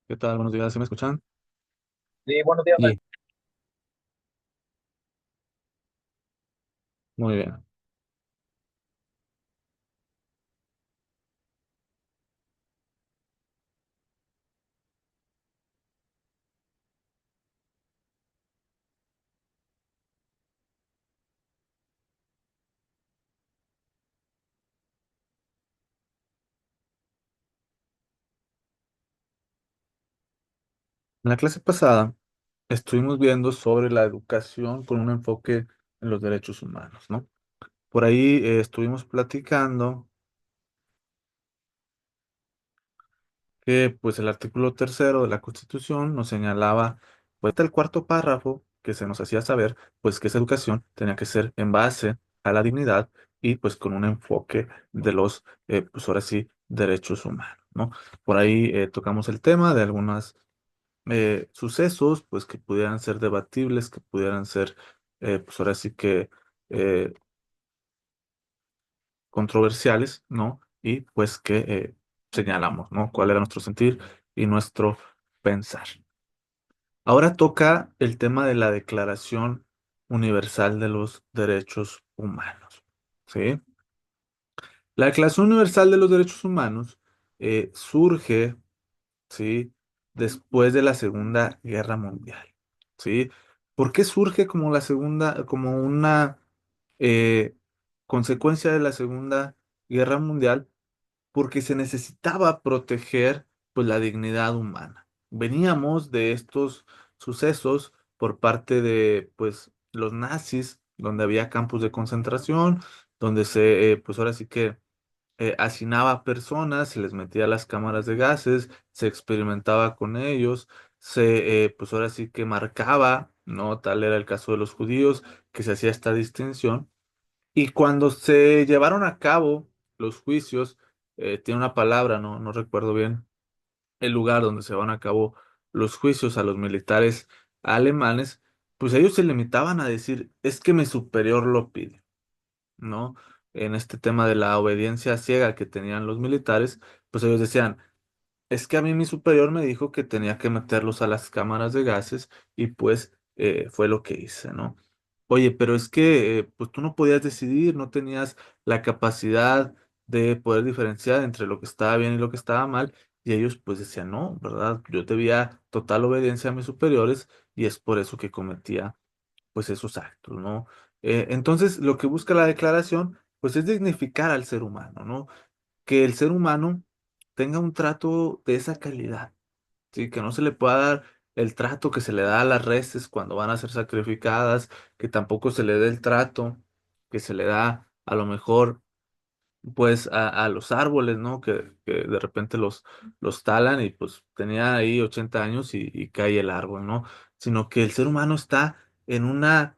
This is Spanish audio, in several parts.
¿Qué tal? Buenos días, ¿sí me escuchan? Sí, buenos días, Y muy bien. En la clase pasada estuvimos viendo sobre la educación con un enfoque en los derechos humanos, ¿no? Por ahí estuvimos platicando que pues el artículo tercero de la Constitución nos señalaba, pues hasta el cuarto párrafo que se nos hacía saber, pues que esa educación tenía que ser en base a la dignidad y pues con un enfoque de los, pues ahora sí, derechos humanos, ¿no? Por ahí tocamos el tema de algunas sucesos, pues que pudieran ser debatibles, que pudieran ser, pues ahora sí que eh, controversiales, ¿no? Y pues que señalamos, ¿no? Cuál era nuestro sentir y nuestro pensar. Ahora toca el tema de la Declaración Universal de los Derechos Humanos, ¿sí? La Declaración Universal de los Derechos Humanos surge, ¿sí? Después de la Segunda Guerra Mundial, ¿sí? ¿Por qué surge como la segunda, como una eh, consecuencia de la Segunda Guerra Mundial? Porque se necesitaba proteger, pues, la dignidad humana. Veníamos de estos sucesos por parte de, pues, los nazis, donde había campos de concentración, donde se, pues, ahora sí que hacinaba a personas, se les metía a las cámaras de gases, se experimentaba con ellos, pues ahora sí que marcaba, ¿no? Tal era el caso de los judíos, que se hacía esta distinción. Y cuando se llevaron a cabo los juicios, tiene una palabra, no, no recuerdo bien el lugar donde se van a cabo los juicios a los militares alemanes, pues ellos se limitaban a decir, es que mi superior lo pide, ¿no? En este tema de la obediencia ciega que tenían los militares, pues ellos decían, es que a mí mi superior me dijo que tenía que meterlos a las cámaras de gases y pues fue lo que hice, ¿no? Oye, pero es que pues tú no podías decidir, no tenías la capacidad de poder diferenciar entre lo que estaba bien y lo que estaba mal y ellos pues decían, no, ¿verdad? Yo debía total obediencia a mis superiores y es por eso que cometía pues esos actos, ¿no? Entonces, lo que busca la declaración, pues es dignificar al ser humano, ¿no? Que el ser humano tenga un trato de esa calidad, ¿sí? Que no se le pueda dar el trato que se le da a las reses cuando van a ser sacrificadas, que tampoco se le dé el trato que se le da a lo mejor pues a los árboles, ¿no? Que de repente los talan y pues tenía ahí 80 años y cae el árbol, ¿no? Sino que el ser humano está en una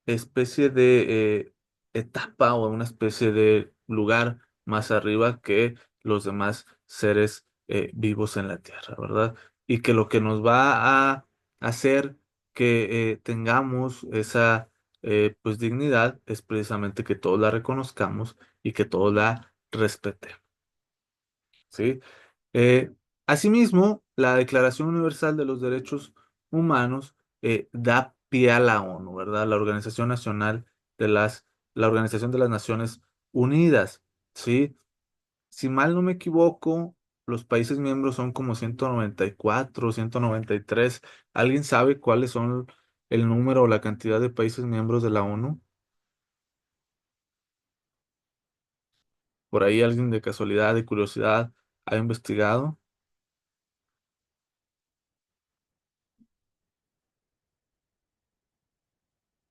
especie de etapa o una especie de lugar más arriba que los demás seres vivos en la tierra, ¿verdad? Y que lo que nos va a hacer que tengamos esa pues dignidad es precisamente que todos la reconozcamos y que todos la respetemos, ¿sí? Eh, Asimismo, la Declaración Universal de los Derechos Humanos da pie a la ONU, ¿verdad? De las, la Organización de las Naciones Unidas, ¿sí? Si mal no me equivoco, los países miembros son como 194, 193. ¿Alguien sabe cuáles son el número o la cantidad de países miembros de la ONU? Por ahí alguien de casualidad, de curiosidad, ha investigado.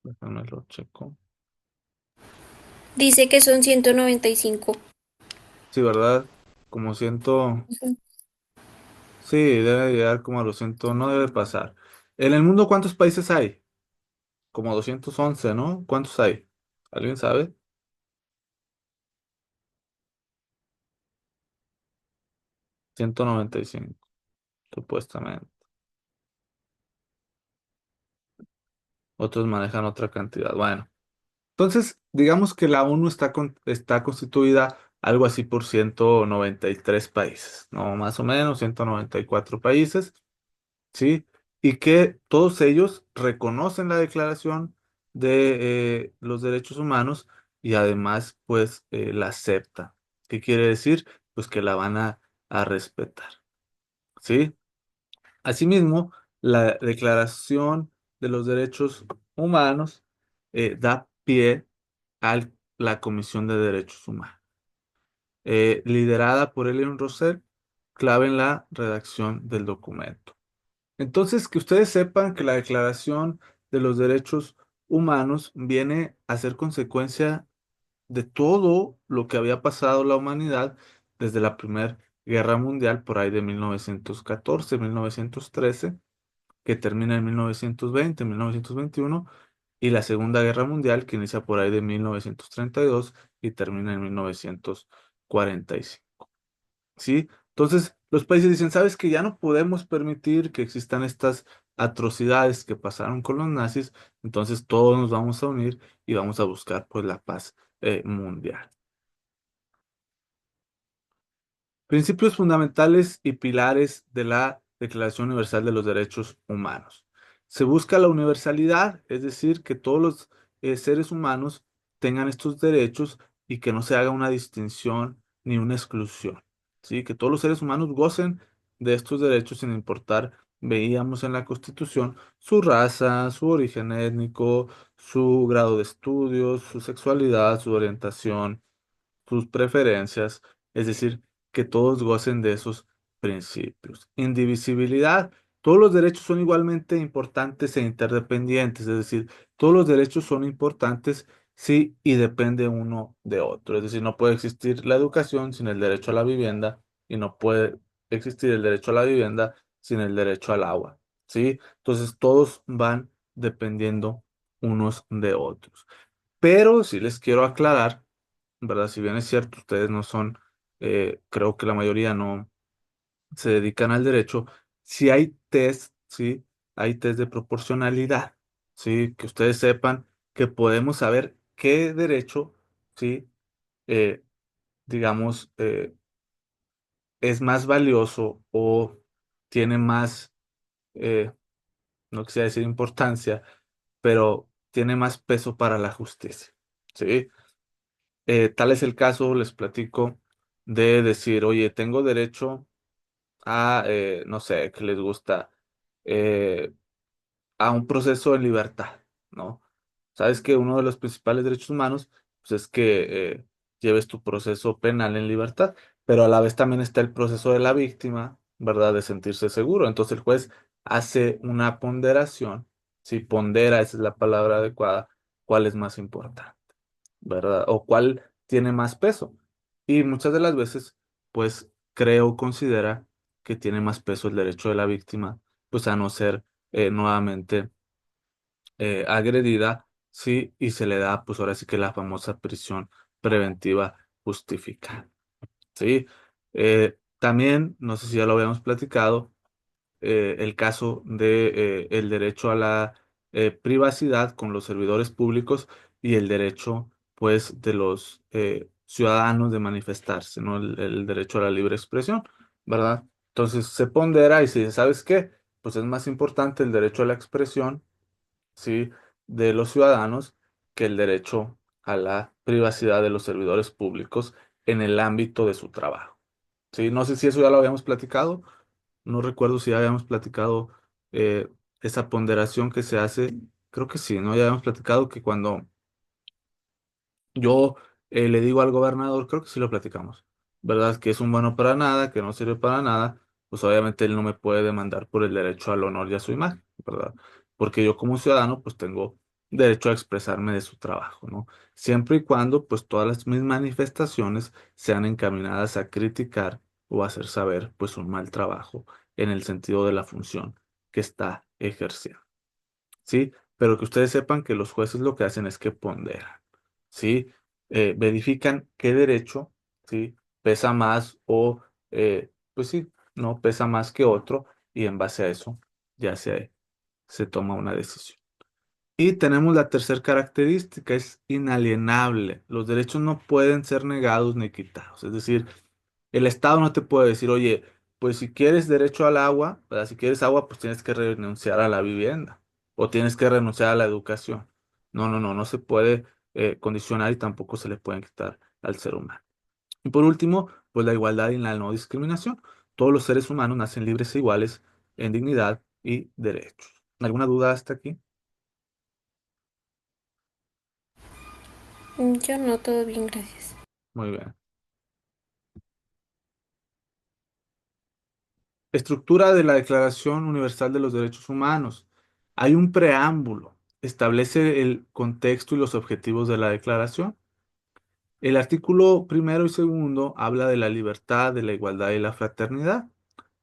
Déjame lo checo. dice que son 195. Sí, ¿verdad? Como ciento. Ujú. Sí, debe llegar como a los ciento. No debe pasar. En el mundo, ¿cuántos países hay? Como 211, ¿no? ¿Cuántos hay? ¿Alguien sabe? 195, supuestamente. Otros manejan otra cantidad. Bueno. Entonces, digamos que la ONU está constituida algo así por 193 países, ¿no? Más o menos 194 países, ¿sí? Y que todos ellos reconocen la Declaración de los Derechos Humanos y además, pues, la aceptan. ¿Qué quiere decir? Pues que la van a respetar, ¿sí? Asimismo, la Declaración de los Derechos Humanos da pie a la Comisión de Derechos Humanos, liderada por Elion Rosell, clave en la redacción del documento. Entonces, que ustedes sepan que la Declaración de los Derechos Humanos viene a ser consecuencia de todo lo que había pasado la humanidad desde la Primera Guerra Mundial por ahí de 1914, 1913, que termina en 1920, 1921, y la Segunda Guerra Mundial, que inicia por ahí de 1932 y termina en 1945. ¿Sí? Entonces, los países dicen, ¿sabes que ya no podemos permitir que existan estas atrocidades que pasaron con los nazis? Entonces todos nos vamos a unir y vamos a buscar pues la paz mundial. Principios fundamentales y pilares de la Declaración Universal de los Derechos Humanos. Se busca la universalidad, es decir, que todos los seres humanos tengan estos derechos y que no se haga una distinción ni una exclusión. ¿Sí? Que todos los seres humanos gocen de estos derechos sin importar, veíamos en la Constitución, su raza, su origen étnico, su grado de estudios, su sexualidad, su orientación, sus preferencias, es decir, que todos gocen de esos principios. Indivisibilidad, todos los derechos son igualmente importantes e interdependientes, es decir, todos los derechos son importantes sí y depende uno de otro, es decir, no puede existir la educación sin el derecho a la vivienda y no puede existir el derecho a la vivienda sin el derecho al agua, ¿sí? Entonces todos van dependiendo unos de otros. Pero sí les quiero aclarar, ¿verdad? Si bien es cierto, ustedes no son, creo que la mayoría no se dedican al derecho, si hay test, ¿sí? Hay test de proporcionalidad, ¿sí? Que ustedes sepan que podemos saber qué derecho, ¿sí? Eh, digamos, es más valioso o tiene más, eh, no quisiera decir importancia, pero tiene más peso para la justicia, ¿sí? Tal es el caso, les platico, de decir, oye, tengo derecho a, no sé, que les gusta, eh, a un proceso en libertad, ¿no? Sabes que uno de los principales derechos humanos, pues, es que lleves tu proceso penal en libertad, pero a la vez también está el proceso de la víctima, ¿verdad? De sentirse seguro. Entonces el juez hace una ponderación, si pondera, esa es la palabra adecuada, cuál es más importante, ¿verdad? O cuál tiene más peso. Y muchas de las veces, pues creo, considera que tiene más peso el derecho de la víctima, pues a no ser nuevamente agredida, sí, y se le da, pues ahora sí que la famosa prisión preventiva justificada, sí. También, no sé si ya lo habíamos platicado, el caso de el derecho a la privacidad con los servidores públicos y el derecho, pues, de los ciudadanos de manifestarse, ¿no? El derecho a la libre expresión, ¿verdad? Entonces se pondera y se dice, ¿sabes qué? Pues es más importante el derecho a la expresión, ¿sí? De los ciudadanos que el derecho a la privacidad de los servidores públicos en el ámbito de su trabajo, ¿sí? No sé si eso ya lo habíamos platicado. No recuerdo si ya habíamos platicado eh, esa ponderación que se hace. Creo que sí, ¿no? Ya habíamos platicado que cuando yo le digo al gobernador, creo que sí lo platicamos, ¿verdad? Que es un bueno para nada, que no sirve para nada, pues obviamente él no me puede demandar por el derecho al honor y a su imagen, ¿verdad? Porque yo como ciudadano, pues tengo derecho a expresarme de su trabajo, ¿no? Siempre y cuando, pues todas mis manifestaciones sean encaminadas a criticar o a hacer saber, pues un mal trabajo en el sentido de la función que está ejerciendo. ¿Sí? Pero que ustedes sepan que los jueces lo que hacen es que ponderan, ¿sí? Verifican qué derecho, ¿sí? Pesa más o, pues sí, no pesa más que otro y en base a eso ya se toma una decisión. Y tenemos la tercera característica, es inalienable. Los derechos no pueden ser negados ni quitados. Es decir, el Estado no te puede decir, oye, pues si quieres derecho al agua, ¿verdad? Si quieres agua, pues tienes que renunciar a la vivienda o tienes que renunciar a la educación. No, no, no, no se puede condicionar y tampoco se le pueden quitar al ser humano. Y por último, pues la igualdad y la no discriminación. Todos los seres humanos nacen libres e iguales en dignidad y derechos. ¿Alguna duda hasta aquí? Yo no, todo bien, gracias. Muy bien. Estructura de la Declaración Universal de los Derechos Humanos. Hay un preámbulo, establece el contexto y los objetivos de la declaración. El artículo primero y segundo habla de la libertad, de la igualdad y la fraternidad.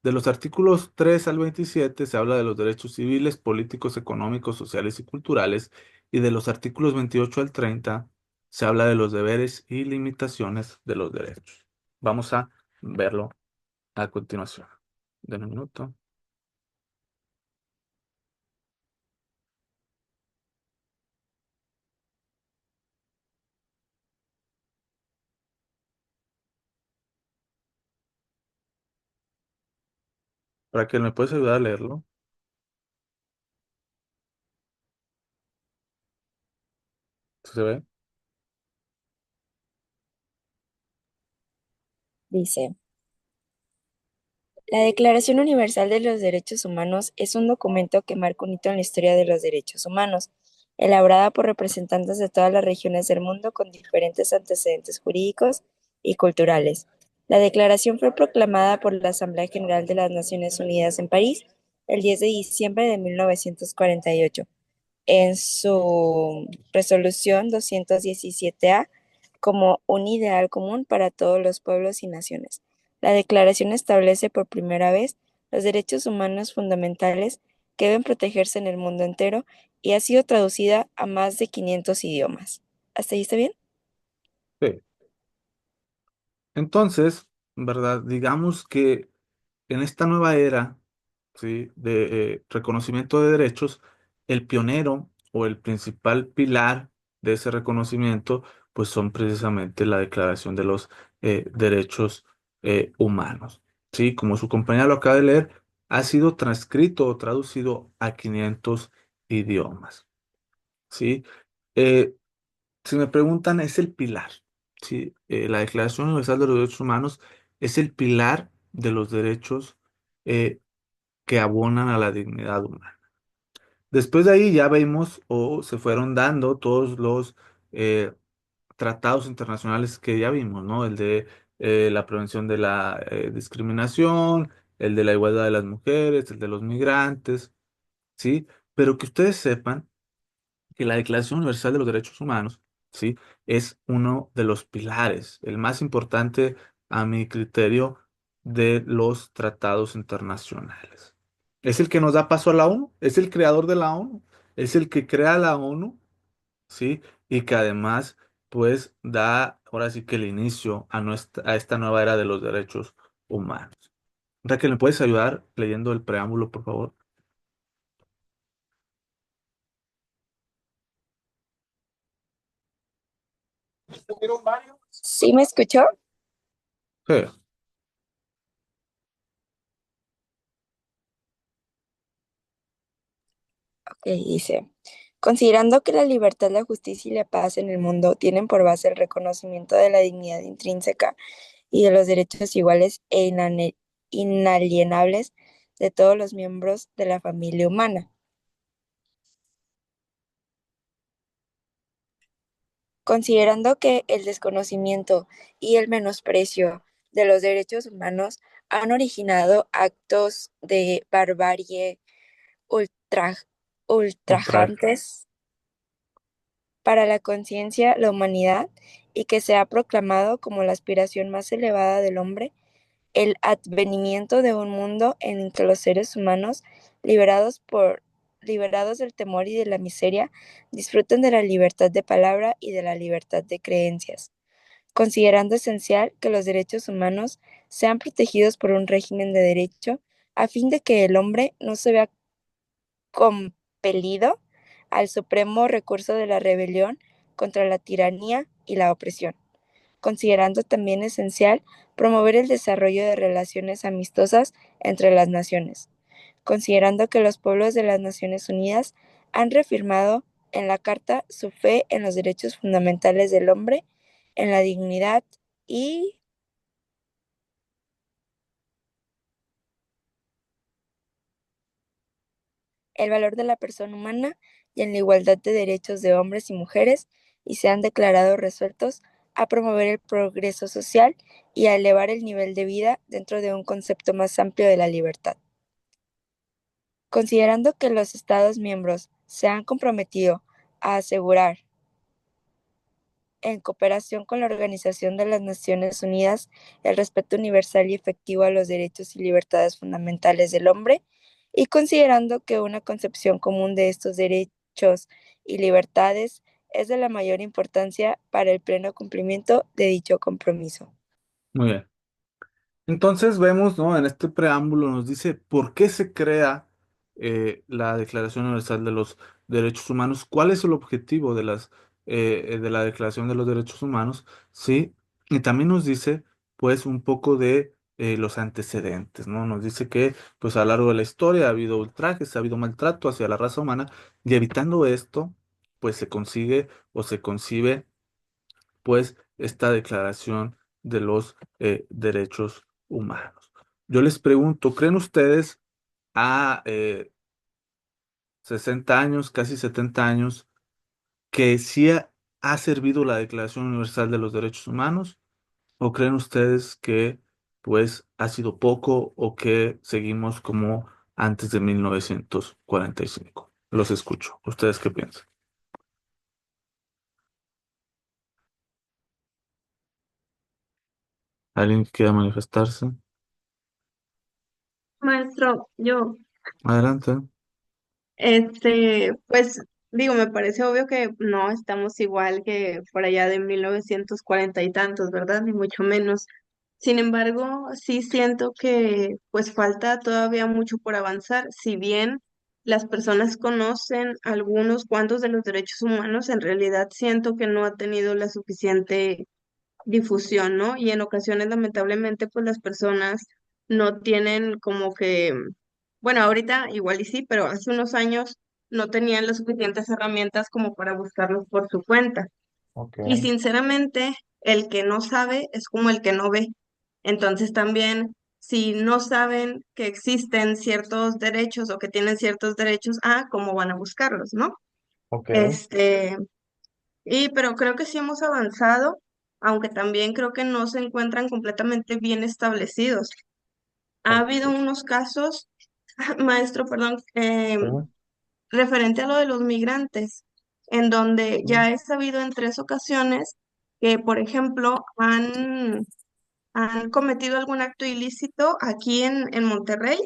De los artículos 3 al 27 se habla de los derechos civiles, políticos, económicos, sociales y culturales. Y de los artículos 28 al 30 se habla de los deberes y limitaciones de los derechos. Vamos a verlo a continuación. Den un minuto. Raquel, ¿me puedes ayudar a leerlo? ¿Sí se ve? Dice, la Declaración Universal de los Derechos Humanos es un documento que marca un hito en la historia de los derechos humanos, elaborada por representantes de todas las regiones del mundo con diferentes antecedentes jurídicos y culturales. La declaración fue proclamada por la Asamblea General de las Naciones Unidas en París el 10 de diciembre de 1948 en su resolución 217A como un ideal común para todos los pueblos y naciones. La declaración establece por primera vez los derechos humanos fundamentales que deben protegerse en el mundo entero y ha sido traducida a más de 500 idiomas. ¿Hasta ahí está bien? Sí. Entonces, ¿verdad? Digamos que en esta nueva era, ¿sí? de reconocimiento de derechos, el pionero o el principal pilar de ese reconocimiento, pues son precisamente la Declaración de los Derechos Humanos. Sí, como su compañera lo acaba de leer, ha sido transcrito o traducido a 500 idiomas. ¿Sí? Eh, Si me preguntan, es el pilar. ¿Sí? La Declaración Universal de los Derechos Humanos es el pilar de los derechos eh, que abonan a la dignidad humana. Después de ahí ya vemos o se fueron dando todos los eh, tratados internacionales que ya vimos, ¿no? El de la prevención de la discriminación, el de la igualdad de las mujeres, el de los migrantes, ¿sí? Pero que ustedes sepan que la Declaración Universal de los Derechos Humanos, ¿sí? Es uno de los pilares, el más importante a mi criterio, de los tratados internacionales. Es el que nos da paso a la ONU, es el creador de la ONU, es el que crea la ONU, ¿sí? Y que además, pues, da ahora sí que el inicio a esta nueva era de los derechos humanos. Raquel, ¿me puedes ayudar leyendo el preámbulo, por favor? ¿Sí me escuchó? Sí, Ok, dice, considerando que la libertad, la justicia y la paz en el mundo tienen por base el reconocimiento de la dignidad intrínseca y de los derechos iguales e inalienables de todos los miembros de la familia humana. Considerando que el desconocimiento y el menosprecio de los derechos humanos han originado actos de barbarie ultra- ultraje. ultrajantes para la conciencia, la humanidad, y que se ha proclamado como la aspiración más elevada del hombre, el advenimiento de un mundo en el que los seres humanos, liberados del temor y de la miseria, disfruten de la libertad de palabra y de la libertad de creencias, considerando esencial que los derechos humanos sean protegidos por un régimen de derecho a fin de que el hombre no se vea compelido al supremo recurso de la rebelión contra la tiranía y la opresión, considerando también esencial promover el desarrollo de relaciones amistosas entre las naciones, considerando que los pueblos de las Naciones Unidas han reafirmado en la Carta su fe en los derechos fundamentales del hombre, en la dignidad y el valor de la persona humana y en la igualdad de derechos de hombres y mujeres, y se han declarado resueltos a promover el progreso social y a elevar el nivel de vida dentro de un concepto más amplio de la libertad. Considerando que los Estados miembros se han comprometido a asegurar, en cooperación con la Organización de las Naciones Unidas, el respeto universal y efectivo a los derechos y libertades fundamentales del hombre, y considerando que una concepción común de estos derechos y libertades es de la mayor importancia para el pleno cumplimiento de dicho compromiso. Muy bien. Entonces vemos, ¿no? En este preámbulo nos dice por qué se crea la Declaración Universal de los Derechos Humanos, cuál es el objetivo de la Declaración de los Derechos Humanos, ¿sí? Y también nos dice, pues, un poco de los antecedentes, ¿no? Nos dice que, pues, a lo largo de la historia ha habido ultrajes, ha habido maltrato hacia la raza humana, y evitando esto, pues, se consigue o se concibe pues esta declaración de los derechos humanos. Yo les pregunto, ¿creen ustedes a 60 años, casi 70 años, que sí ha servido la Declaración Universal de los Derechos Humanos? ¿O creen ustedes que pues ha sido poco o que seguimos como antes de 1945? Los escucho. ¿Ustedes qué piensan? ¿Alguien que quiera manifestarse? Maestro, yo, Adelante. pues digo, me parece obvio que no estamos igual que por allá de 1940 y tantos, ¿verdad? Ni mucho menos. Sin embargo, sí siento que pues falta todavía mucho por avanzar. Si bien las personas conocen algunos cuantos de los derechos humanos, en realidad siento que no ha tenido la suficiente difusión, ¿no? Y en ocasiones, lamentablemente, pues las personas no tienen como que, bueno, ahorita igual y sí, pero hace unos años no tenían las suficientes herramientas como para buscarlos por su cuenta. Ok, Y sinceramente, el que no sabe es como el que no ve. Entonces también, si no saben que existen ciertos derechos o que tienen ciertos derechos, ¿cómo van a buscarlos, no? ok. Este, pero creo que sí hemos avanzado, aunque también creo que no se encuentran completamente bien establecidos. Ha Ok. habido unos casos, maestro, perdón, Sí. referente a lo de los migrantes, en donde ya he sabido en 3 ocasiones que, por ejemplo, han cometido algún acto ilícito aquí en Monterrey.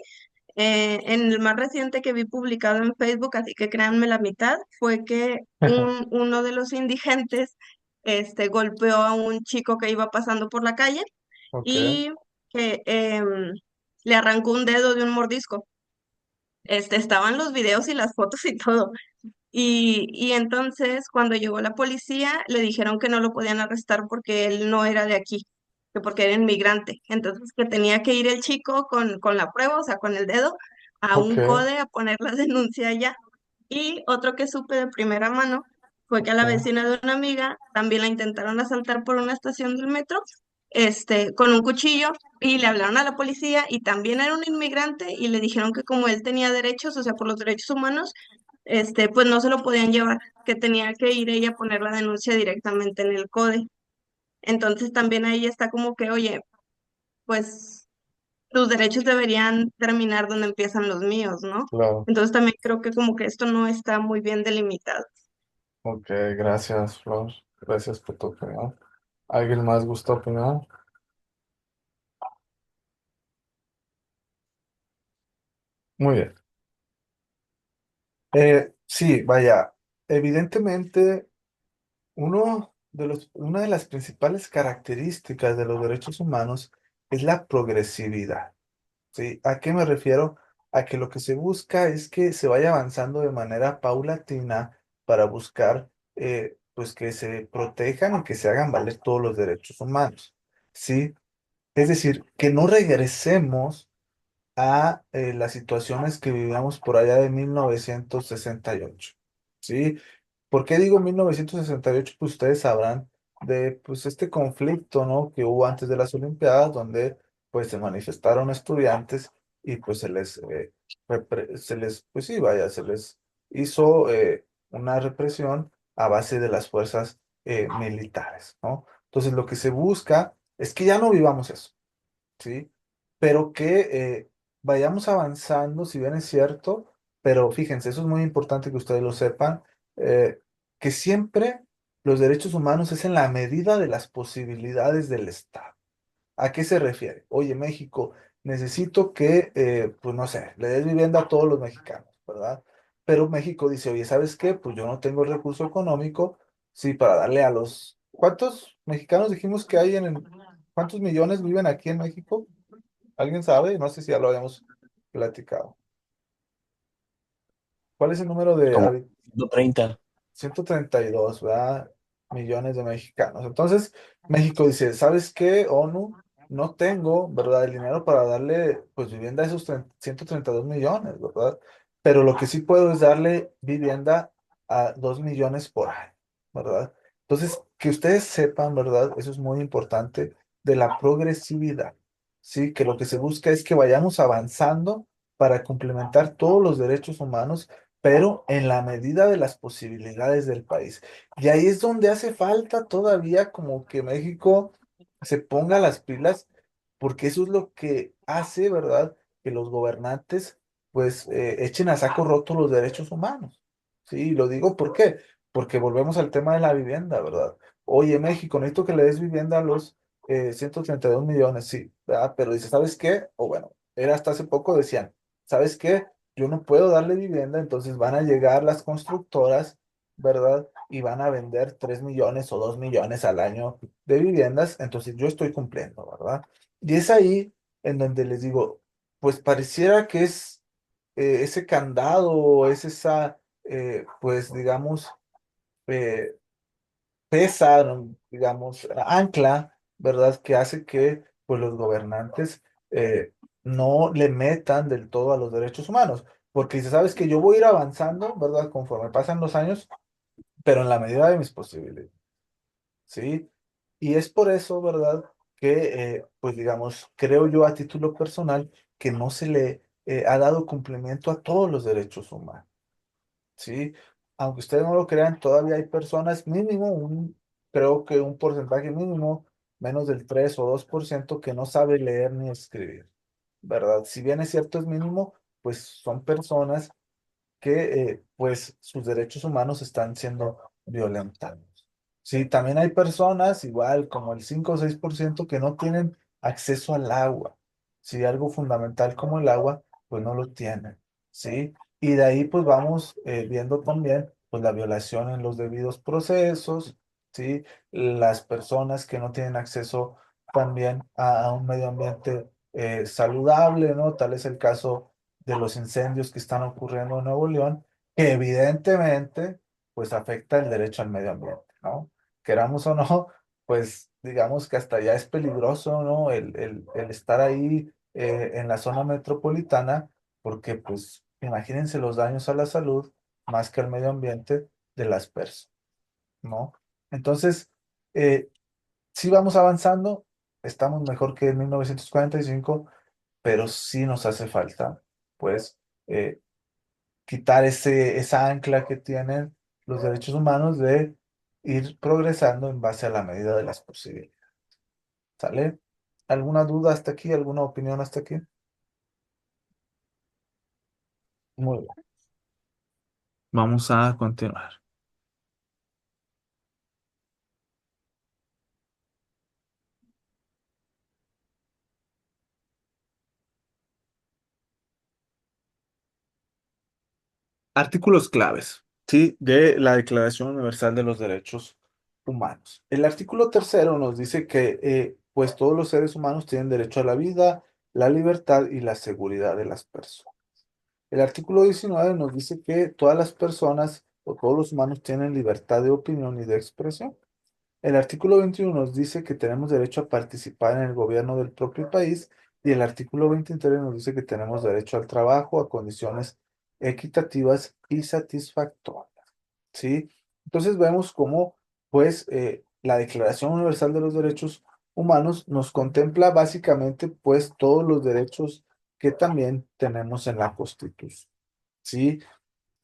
En el más reciente que vi publicado en Facebook, así que créanme la mitad, fue que uno de los indigentes golpeó a un chico que iba pasando por la calle Ok, y que le arrancó un dedo de un mordisco. Estaban los videos y las fotos y todo. Y entonces, cuando llegó la policía, le dijeron que no lo podían arrestar porque él no era de aquí, que porque era inmigrante. Entonces, que tenía que ir el chico con la prueba, o sea, con el dedo, a ok, un CODE a poner la denuncia allá. Y otro que supe de primera mano fue que a la ok, vecina de una amiga también la intentaron asaltar por una estación del metro, con un cuchillo, y le hablaron a la policía y también era un inmigrante y le dijeron que como él tenía derechos, o sea, por los derechos humanos, pues no se lo podían llevar, que tenía que ir ella a poner la denuncia directamente en el CODE. Entonces también ahí está como que, oye, pues tus derechos deberían terminar donde empiezan los míos, ¿no? claro. Entonces también creo que como que esto no está muy bien delimitado. Ok, gracias, Flor. Gracias por tu opinión. ¿Alguien más gusta opinar? Muy bien. Sí, vaya, evidentemente una de las principales características de los derechos humanos es la progresividad. ¿Sí? ¿A qué me refiero? A que lo que se busca es que se vaya avanzando de manera paulatina para buscar pues que se protejan y que se hagan valer todos los derechos humanos, ¿sí? Es decir, que no regresemos a las situaciones que vivíamos por allá de 1968, ¿sí? ¿Por qué digo 1968? Pues ustedes sabrán de pues este conflicto, ¿no? Que hubo antes de las Olimpiadas, donde pues se manifestaron estudiantes y pues pues sí, vaya, se les hizo una represión a base de las fuerzas militares, ¿no? Entonces lo que se busca es que ya no vivamos eso, ¿sí? Pero que vayamos avanzando, si bien es cierto, pero fíjense, eso es muy importante que ustedes lo sepan, eh, que siempre los derechos humanos es en la medida de las posibilidades del Estado. ¿A qué se refiere? Oye, México, necesito que, pues no sé, le des vivienda a todos los mexicanos, ¿verdad? Pero México dice, oye, ¿sabes qué? Pues yo no tengo el recurso económico, sí, para darle a los... ¿Cuántos mexicanos dijimos que hay ¿Cuántos millones viven aquí en México? ¿Alguien sabe? No sé si ya lo habíamos platicado. ¿Cuál es el número de Como habitantes? 130. 132, ¿verdad? Millones de mexicanos. Entonces, México dice, ¿sabes qué, ONU? No tengo, ¿verdad? El dinero para darle, pues, vivienda a esos 132 millones, ¿verdad? Pero lo que sí puedo es darle vivienda a 2 millones por año, ¿verdad? Entonces, que ustedes sepan, ¿verdad? Eso es muy importante de la progresividad, ¿sí? Que lo que se busca es que vayamos avanzando para complementar todos los derechos humanos pero en la medida de las posibilidades del país. Y ahí es donde hace falta todavía como que México se ponga las pilas, porque eso es lo que hace, ¿verdad? Que los gobernantes pues echen a saco roto los derechos humanos. Sí, lo digo ¿por qué? Porque volvemos al tema de la vivienda, ¿verdad? Oye, México, necesito que le des vivienda a los 132 millones, sí, ¿verdad? Pero dice, ¿sabes qué? O bueno, era hasta hace poco decían, ¿sabes qué? Yo no puedo darle vivienda, entonces van a llegar las constructoras, ¿verdad? Y van a vender 3 millones o 2 millones al año de viviendas, entonces yo estoy cumpliendo, ¿verdad? Y es ahí en donde les digo, pues pareciera que es ese candado, es esa, pues digamos, eh, pesa, ¿no? Digamos, ancla, ¿verdad? Que hace que pues los gobernantes no le metan del todo a los derechos humanos. Porque dice, sabes que yo voy a ir avanzando, ¿verdad? Conforme pasan los años, pero en la medida de mis posibilidades, ¿sí? Y es por eso, ¿verdad? Que, pues digamos, creo yo a título personal que no se le ha dado cumplimiento a todos los derechos humanos. Sí, aunque ustedes no lo crean, todavía hay personas mínimo, creo que un porcentaje mínimo, menos del 3 o 2% que no sabe leer ni escribir, ¿verdad? Si bien es cierto, es mínimo, pues son personas que pues sus derechos humanos están siendo violentados. Sí, también hay personas, igual como el 5 o 6% que no tienen acceso al agua. Sí, algo fundamental como el agua, pues no lo tienen. Sí, y de ahí pues vamos viendo también pues la violación en los debidos procesos, sí, las personas que no tienen acceso también a un medio ambiente saludable, ¿no? Tal es el caso de los incendios que están ocurriendo en Nuevo León, que evidentemente pues afecta el derecho al medio ambiente, ¿no? Queramos o no, pues digamos que hasta ya es peligroso, ¿no? El estar ahí en la zona metropolitana, porque pues imagínense los daños a la salud más que al medio ambiente de las personas, ¿no? Entonces, sí vamos avanzando, estamos mejor que en 1945, pero sí nos hace falta, pues, quitar esa ancla que tienen los derechos humanos de ir progresando en base a la medida de las posibilidades. ¿Sale? ¿Alguna duda hasta aquí? ¿Alguna opinión hasta aquí? Muy bien. Vamos a continuar. Artículos claves, ¿sí? De la Declaración Universal de los Derechos Humanos. El artículo tercero nos dice que, pues, todos los seres humanos tienen derecho a la vida, la libertad y la seguridad de las personas. El artículo 19 nos dice que todas las personas o todos los humanos tienen libertad de opinión y de expresión. El artículo 21 nos dice que tenemos derecho a participar en el gobierno del propio país y el artículo 23 nos dice que tenemos derecho al trabajo a condiciones equitativas y satisfactorias. ¿Sí? Entonces vemos cómo, pues, la Declaración Universal de los Derechos Humanos nos contempla básicamente, pues, todos los derechos que también tenemos en la Constitución. ¿Sí?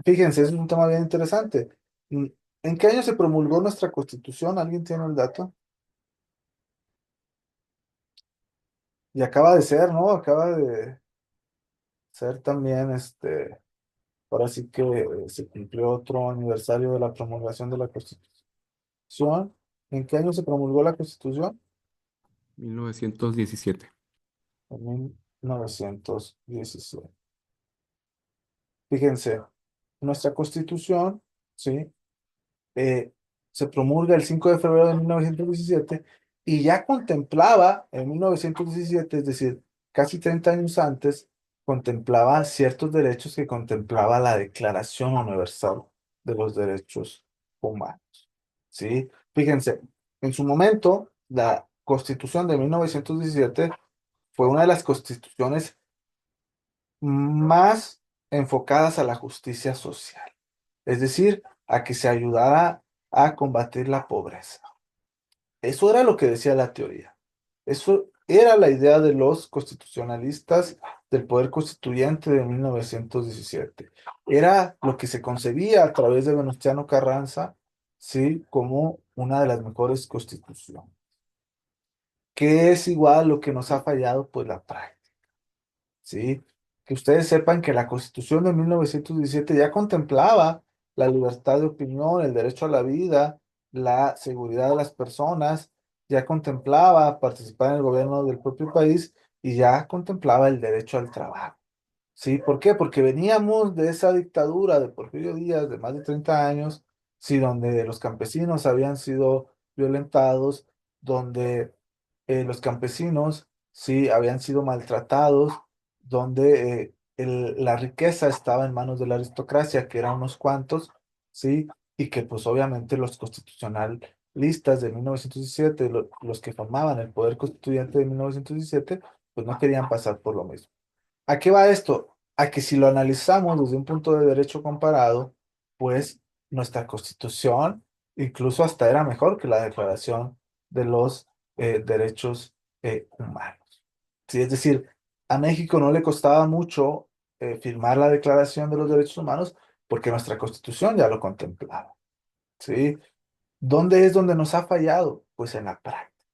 Fíjense, es un tema bien interesante. Mm, ¿En qué año se promulgó nuestra Constitución? ¿Alguien tiene el dato? Y acaba de ser, ¿no? Acaba de ser también, ahora sí que se cumplió otro aniversario de la promulgación de la Constitución. ¿En qué año se promulgó la Constitución? 1917. En 1917. Fíjense, nuestra Constitución, ¿sí? eh, se promulga el 5 de febrero de 1917 y ya contemplaba en 1917, es decir, casi 30 años antes, contemplaba ciertos derechos que contemplaba la Declaración Universal de los Derechos Humanos. ¿Sí? Fíjense, en su momento, la Constitución de 1917 fue una de las constituciones más enfocadas a la justicia social, es decir, a que se ayudara a combatir la pobreza. Eso era lo que decía la teoría. Eso era la idea de los constitucionalistas del poder constituyente de 1917. Era lo que se concebía a través de Venustiano Carranza, sí, como una de las mejores constituciones. ¿Qué es igual lo que nos ha fallado? Pues la práctica. ¿Sí? Que ustedes sepan que la Constitución de 1917 ya contemplaba la libertad de opinión, el derecho a la vida, la seguridad de las personas, ya contemplaba participar en el gobierno del propio país y ya contemplaba el derecho al trabajo. ¿Sí? ¿Por qué? Porque veníamos de esa dictadura de Porfirio Díaz de más de 30 años, sí, donde los campesinos habían sido violentados, donde los campesinos, sí, habían sido maltratados, donde la riqueza estaba en manos de la aristocracia, que eran unos cuantos, sí, y que pues obviamente los constitucionalistas de 1917, los que formaban el poder constituyente de 1917, pues no querían pasar por lo mismo. ¿A qué va esto? A que si lo analizamos desde un punto de derecho comparado, pues nuestra constitución incluso hasta era mejor que la Declaración de los Derechos Humanos. Sí, es decir, a México no le costaba mucho firmar la Declaración de los Derechos Humanos porque nuestra constitución ya lo contemplaba. ¿Sí? ¿Dónde es donde nos ha fallado? Pues en la práctica.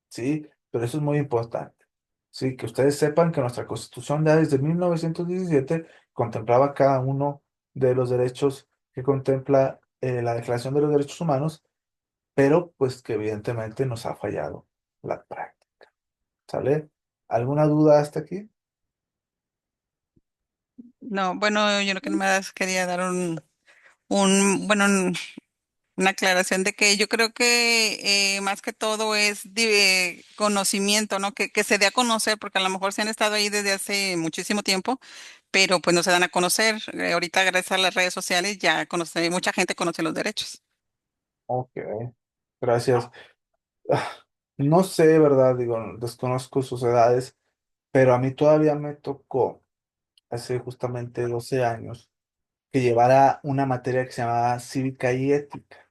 ¿Sí? Pero eso es muy importante. Sí, que ustedes sepan que nuestra Constitución ya desde 1917 contemplaba cada uno de los derechos que contempla la Declaración de los Derechos Humanos, pero pues que evidentemente nos ha fallado la práctica. ¿Sale? ¿Alguna duda hasta aquí? No, bueno, yo lo que más quería dar bueno, una aclaración de que yo creo que más que todo es de conocimiento, ¿no? Que se dé a conocer, porque a lo mejor se han estado ahí desde hace muchísimo tiempo, pero pues no se dan a conocer. Ahorita gracias a las redes sociales ya conoce, mucha gente conoce los derechos. Ok, gracias. Ah, no sé, ¿verdad? Digo, desconozco sus edades, pero a mí todavía me tocó hace justamente 12 años que llevara una materia que se llamaba cívica y ética,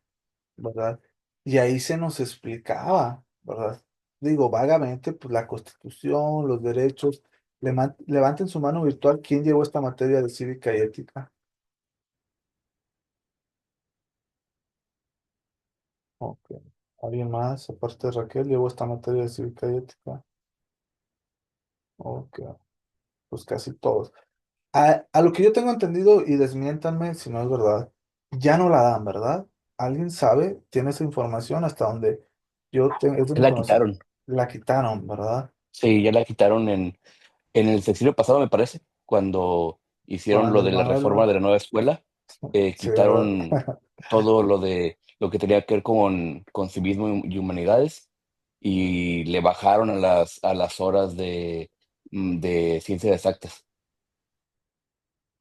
¿verdad? Y ahí se nos explicaba, ¿verdad? Digo, vagamente, pues la Constitución, los derechos. Levanten su mano virtual, ¿quién llevó esta materia de cívica y ética? Ok. ¿Alguien más, aparte de Raquel, llevó esta materia de cívica y ética? Ok, pues casi todos. A lo que yo tengo entendido, y desmiéntanme si no es verdad, ya no la dan, ¿verdad? ¿Alguien sabe? ¿Tiene esa información hasta donde yo tengo, es Ya donde la conocí? quitaron. La quitaron, ¿verdad? Sí, ya la quitaron en el sexenio pasado, me parece, cuando Con hicieron lo Andrés de la Manuel, reforma de la nueva escuela, sí, ¿verdad? quitaron todo lo de lo que tenía que ver con civismo y humanidades y le bajaron a las horas de ciencias exactas.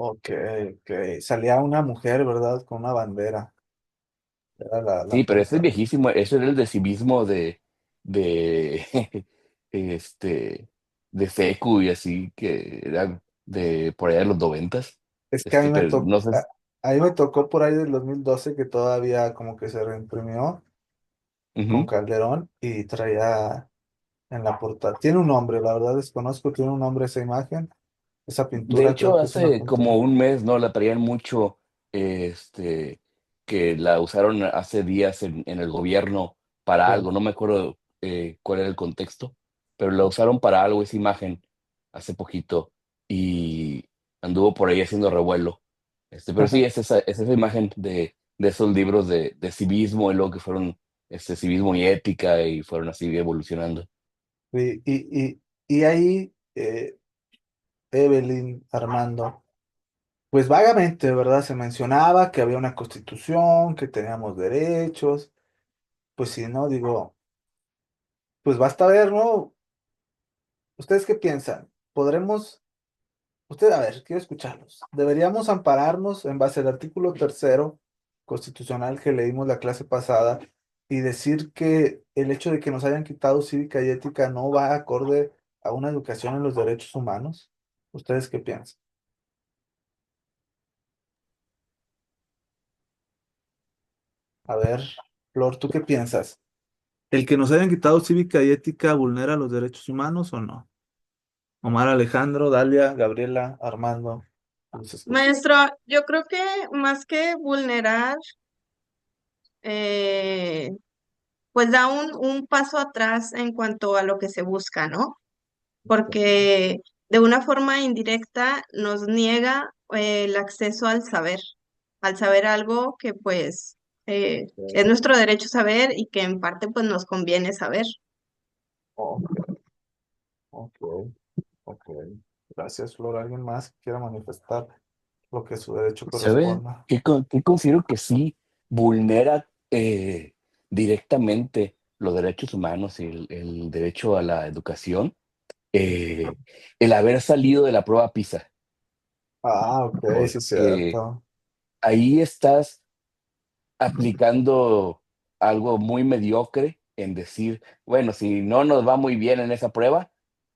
Ok, ok. Salía una mujer, ¿verdad? Con una bandera. Era la Sí, pero ese es portada. viejísimo, eso era el de civismo de, este, de Secu y así, que era de por allá de los 90. Es que a mí me Pero tocó, no sé, a mí me tocó por ahí del 2012 que todavía como que se reimprimió con ujú. Calderón y traía en la portada. Tiene un nombre, la verdad desconozco, tiene un nombre esa imagen. Esa De pintura creo hecho, que es una hace pintura. como un mes, ¿no? La traían mucho, que la usaron hace días en el gobierno para Sí. algo, no me acuerdo cuál era el contexto, pero la usaron para algo esa imagen hace poquito y anduvo por ahí haciendo revuelo. Pero sí, es esa imagen de esos libros de civismo y luego que fueron civismo y ética y fueron así evolucionando. Y ahí, Evelyn, Armando, pues vagamente, ¿verdad? Se mencionaba que había una constitución, que teníamos derechos. Pues si no, digo, pues basta ver, ¿no? ¿Ustedes qué piensan? ¿Podremos, usted, a ver, quiero escucharlos. ¿Deberíamos ampararnos en base al artículo tercero constitucional que leímos la clase pasada y decir que el hecho de que nos hayan quitado cívica y ética no va acorde a una educación en los derechos humanos? ¿Ustedes qué piensan? A ver, Flor, ¿tú qué piensas? ¿El que nos hayan quitado cívica y ética vulnera los derechos humanos o no? Omar, Alejandro, Dalia, Gabriela, Armando, los escucho. Maestro, yo creo que más que vulnerar, eh, pues da un paso atrás en cuanto a lo que se busca, ¿no? Porque de una forma indirecta nos niega el acceso al saber algo que pues es nuestro derecho saber y que en parte pues nos conviene saber. Ok, ok, ok. Gracias, Flor. ¿Alguien más que quiera manifestar lo que su derecho ¿Sabe corresponda? qué considero que sí vulnera directamente los derechos humanos y el derecho a la educación? Eh, el haber salido de la prueba PISA, Ah, ok, sí es porque cierto. ahí estás aplicando algo muy mediocre en decir, bueno, si no nos va muy bien en esa prueba,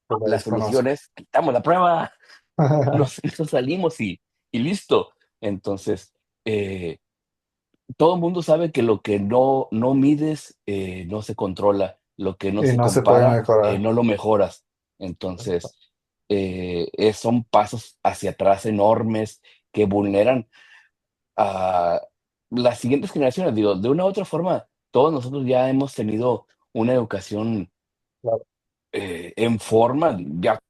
Pues la la solución desconozco. es quitamos la prueba, nos salimos y listo. Entonces, eh, todo el mundo sabe que lo que no mides no se controla, lo que no Y se no se puede compara mejorar. no lo mejoras. Entonces, son pasos hacia atrás enormes que vulneran a las siguientes generaciones. Digo, de una u otra forma, todos nosotros ya hemos tenido una educación Claro. en forma, ya